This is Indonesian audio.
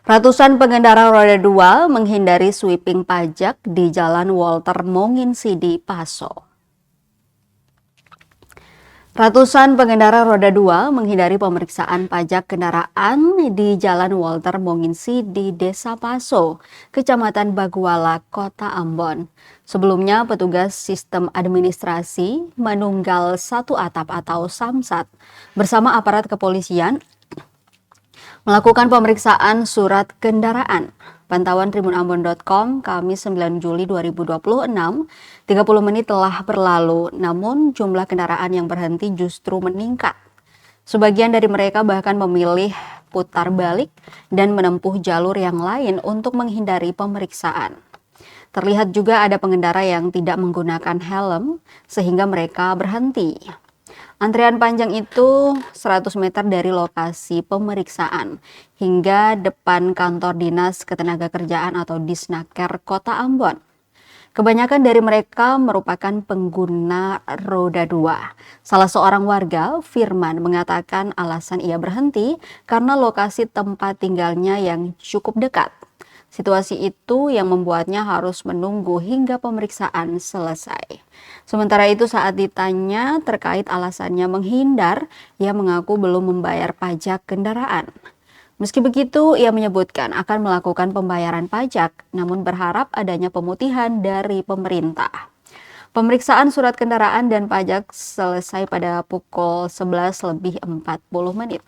Ratusan pengendara roda 2 menghindari sweeping pajak di Jalan Wolter Monginsidi, Passo. Ratusan pengendara roda 2 menghindari pemeriksaan pajak kendaraan di Jalan Wolter Monginsidi, Desa Passo, Kecamatan Baguala, Kota Ambon. Sebelumnya, petugas sistem administrasi manunggal satu atap atau samsat bersama aparat kepolisian melakukan pemeriksaan surat kendaraan. Pantauan tribunambon.com, Kamis 9 Juli 2026, 30 menit telah berlalu, namun jumlah kendaraan yang berhenti justru meningkat. Sebagian dari mereka bahkan memilih putar balik dan menempuh jalur yang lain untuk menghindari pemeriksaan. Terlihat juga ada pengendara yang tidak menggunakan helm sehingga mereka berhenti. Antrian panjang itu 100 meter dari lokasi pemeriksaan hingga depan kantor Dinas Ketenagakerjaan atau Disnaker Kota Ambon. Kebanyakan dari mereka merupakan pengguna roda 2. Salah seorang warga, Firman, mengatakan alasan ia berhenti karena lokasi tempat tinggalnya yang cukup dekat. Situasi itu yang membuatnya harus menunggu hingga pemeriksaan selesai. Sementara itu saat ditanya terkait alasannya menghindar, ia mengaku belum membayar pajak kendaraan. Meski begitu, ia menyebutkan akan melakukan pembayaran pajak, namun berharap adanya pemutihan dari pemerintah. Pemeriksaan surat kendaraan dan pajak selesai pada pukul 11:40.